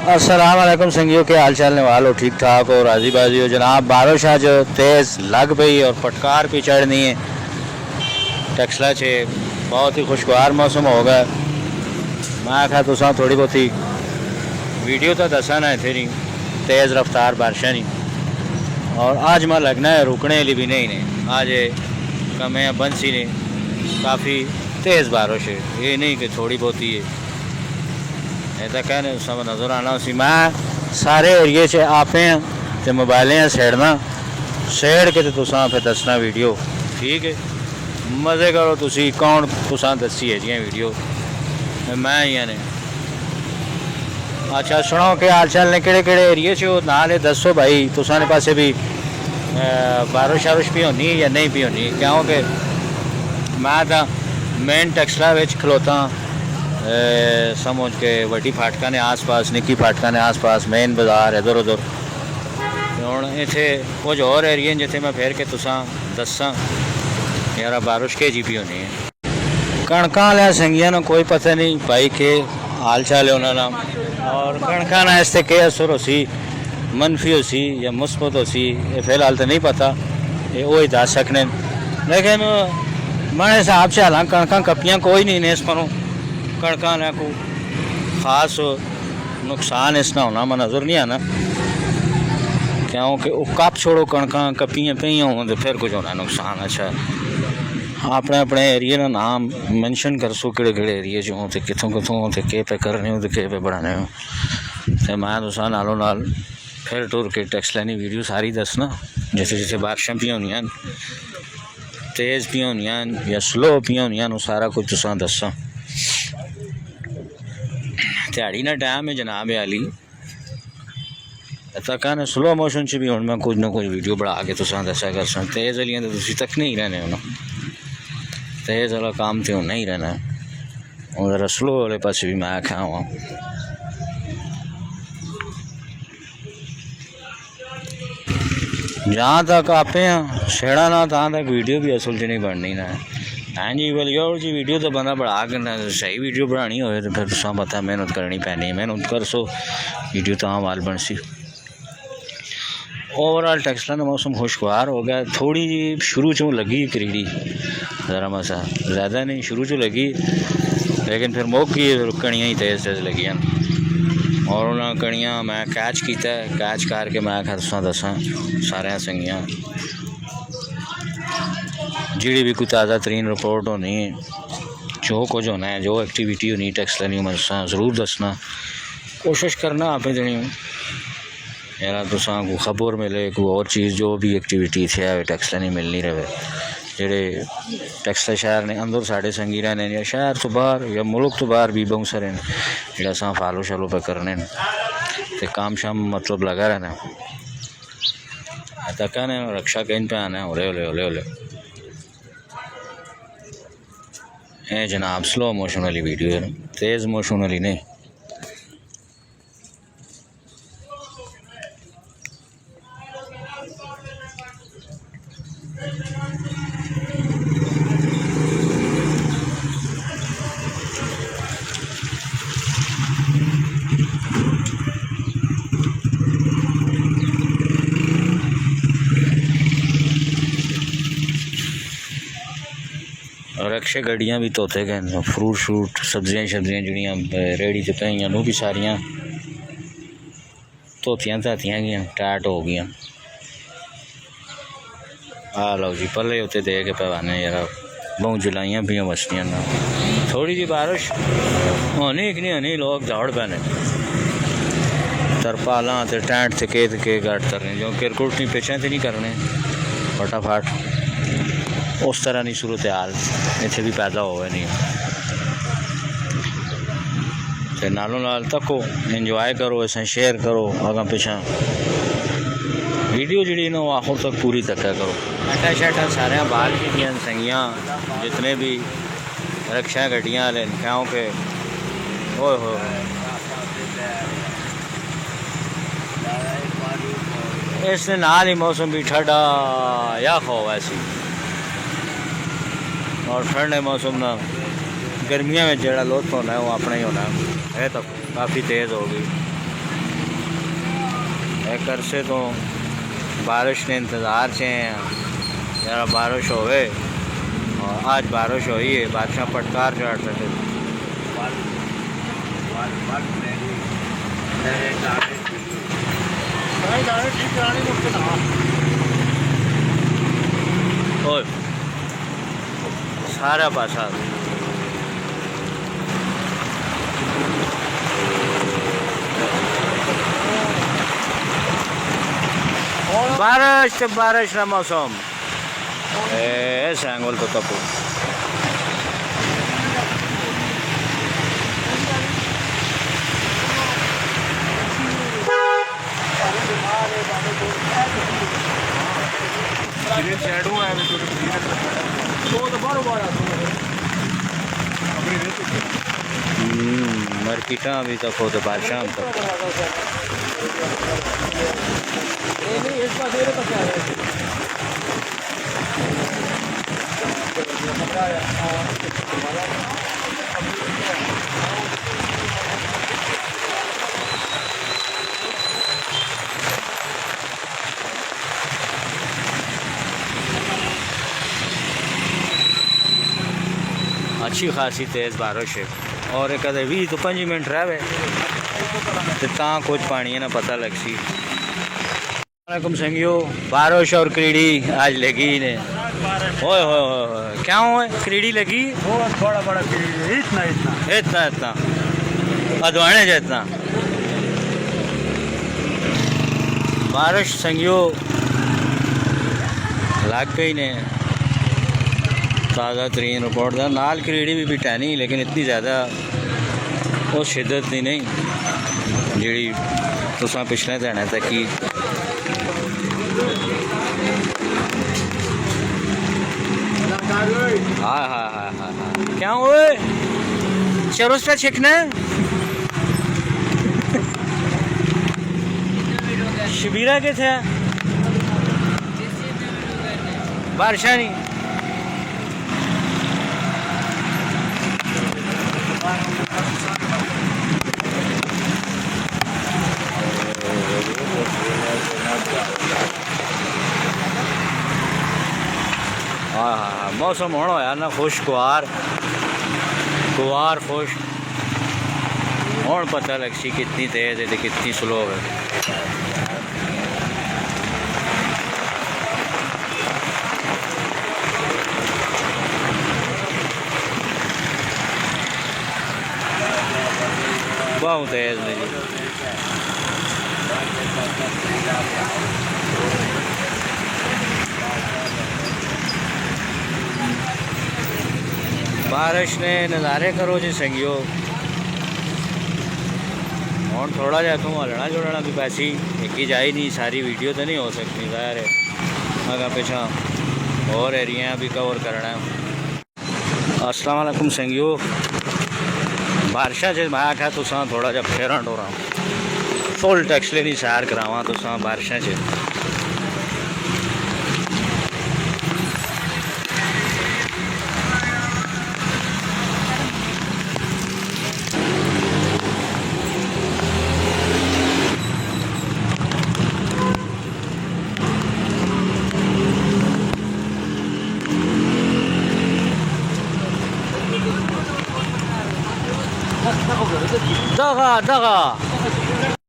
अस्सलाम वालेकुम संगियों के हाल चाल वालों ठीक ठाक और राजी बाजी हो जनाब। बारिश आज तेज़ लग पई और फटकार भी चढ़नी है। टैक्सला चे बहुत ही खुशगवार मौसम हो गया। मैं आखा तुसा थोड़ी बहुत ही वीडियो तो दसा ना थे तेज़ रफ्तार बारिश नहीं। और आज मैं लगना है रुकने लिए भी नहीं ने आज कमें बंसी ने काफ़ी तेज़ बारिश है। ये नहीं कि थोड़ी बहुत ही है ऐसा कहने सब नज़र आना उसी मैं सारे एरिए च आपे तो मोबाइलें छेड़ना छेड़ के तो तुसा फिर दसना वीडियो ठीक है। मज़े करो तुसी कौन तुसा दसी है जी वीडियो मैं ही ने। अच्छा सुनो के हाल चाल ने केड़े केड़े एरिए च नाल दसो भाई तुसा ने पासे भी बारिश शारिश भी होनी या नहीं भी होनी क्योंकि मैं तो मेन टैक्सला खलोता समझ के वड्डी फाटका ने आस पास निक्की फाटका ने आस पास मेन बाजार इधर उधर हूँ इतने कुछ और एरिए जिथे मैं फिर के तुसा दसा यार बारिश के जी पी होनी है। कणका लिया संगिया ना कोई पता नहीं भाई के हाल चाल है उन्होंने और कणका ना इससे के असर हो सी मनफी हो सी या मुस्बत हो सी ये फिलहाल तो नहीं पता ये वो ही दस सकने लेकिन मैं हिसाब से हालांकि कणका कपियाँ कोई नहीं ने इस पर कणका ने को ख़ास नुकसान इसना होना मैं नज़र नहीं आना क्योंकि वो कप छोड़ो कणका कपियाँ पे हो तो फिर कुछ होना नुकसान। अच्छा अपने अपने एरिए का नाम मेंशन कर सो केड़े केड़े एरिए च हो तो कितों कितों हो तो के पे करने हो तो के पे बढ़ाने हो तो मैं तुसा नालों नाल फिर टुर के टैक्स लैनी वीडियो सारी दसना जैसे जैसे बारिशां पी होनियां तेज़ पी होनियां या स्लो पी होनियां सारा कुछ तुसा दसा। दिहाड़ी ना टाइम है जनाब आली तक ने स्लो मोशन च भी हूँ मैं कुछ ना कुछ वीडियो बढ़ा के तुसा दसा कर सा तेज़ वालियां तो तुसी तक नहीं रहने होना तेज़ वाला काम तो होना ही रहना और ज़रा स्लो वाले पास भी मैं आख्या हुआ। जहाँ तक आपे छेड़ा ना तहाँ तक वीडियो भी असल च नहीं बननी ना हाँ जी बोलिए और जी वीडियो तो बंदा बढ़ा कर सही वीडियो बनानी हो तो फिर तुसा पता मेहनत करनी पैनी मेहनत कर सो वीडियो तो वाल बन सी। ओवरऑल टैक्सला का मौसम खुशगवार हो गया थोड़ी जी शुरू चों लगी करीड़ी ज़रा मसा ज़्यादा नहीं शुरू चो लगी लेकिन फिर मौकी कणियाँ ही तेज़ तेज़ लगियां और उन्होंने कणियाँ मैं कैच किया कैच करके मैं आखा तुसा दसा सारे संगियां जी भी कोई ताज़ा तरीन रिपोर्ट होनी है जो कुछ होना है जो एक्टिविटी होनी टैक्स लेनी मैं ज़रूर दसना कोशिश करना आपे देनी यार तुसा को खबर मिले कोई और चीज़ जो भी एक्टिविटी थे टैक्स लेनी मिलनी रहे जेडे टैक्स शहर ने अंदर साढ़े संगी रहने या शहर तो बाहर या मुल्क तो बाहर भी बहुत सारे जो अस फॉलो शालो पे करने तो काम शाम मतलब लगा रहना तक ने रक्षा कहीं पे आना होले होले होले होले है जनाब स्लो मोशन वाली वीडियो है तेज़ मोशन वाली नहीं। रक्षे गड्डियाँ भी तोते गए फ्रूट शूट सब्जियाँ शब्जियाँ जड़ियाँ रेड़ी से पेइयां वो भी सारियाँ धोतियाँ धातियाँ गई टाट हो गई आ लो जी पले उत्ते दे के पैवाने यार बहुत जुलाइयाँ भी मछलियाँ ना थोड़ी जी बारिश होनी कि नहीं होनी लोग दौड़ पैने तरपाला तो टैंट से के गट करने जो किरकुट नहीं पिछे तो नहीं करने फटाफट उस तरह नहीं सूरत हाल इतने भी पैदा हो नहीं तो नालों नाल तको इंजॉय करो ऐसा शेयर करो अगर पिछा वीडियो जी ना आखिर तक पूरी तक करो अटा शटा सारे बाहर की संगियाँ जितने भी रक्षा गड्डियाँ वाले क्योंकि हो इसने नाल ही मौसम भी ठंडा या खो वैसी और ठंडे मौसम ना गर्मियों में जरा लुत्फ होना है वो अपना ही होना है तो काफ़ी तेज़ हो गई। एक अरसे तो बारिश ने इंतज़ार से हैं जरा बारिश होवे और आज बारिश हुई है। बादशाह पटकार चढ़ सके और सारा पासा बारिश का मौसम सांगोल तो तपो मरकीटा अभी तक हो तो बादशाह तक अच्छी खासी तेज़ बारिश है और एक अदे 20 तो 5 मिनट रहे तो कुछ पानी है ना पता लग सी। वालेकुम संगियो, बारिश और क्रीडी आज लगी ने। ओए होए क्या हुआ क्रीडी लगी? थोड़ा बड़ा क्रीडी इतना इतना इतना इतना अधवाने जितना बारिश संगियो लग गई ने। ताज़ा तरीन रिपोर्ट था नाल क्रीडी भी बिटानी लेकिन इतनी ज़्यादा वो शिद्दत की नहीं जी तुसा पिछले दिन तक की हाँ हाँ हाँ हाँ हाँ क्या हुए चरोस पे छिकना शिबिरा के थे बारिशा नहीं हाँ हाँ हाँ मौसम होना यार ना खुश कुआर खुश और पता लग सी कितनी तेज़ है कितनी स्लो है। बहुत तेज़ है जी बारिश ने नज़ारे करो जी संगियो और थोड़ा जा तू हलना जुड़ना भी पैसी एक ही जाई नहीं सारी वीडियो तो नहीं हो सकती ज़ाहिर है अगर पीछा और एरिया भी कवर करना है। अस्सलाम वालेकुम संगियो बारिशा से मैं आख्या तुसा थोड़ा जा फेरन हो रहा फुल टैक्सले की सैर करावा तुसा बारिशा से दगा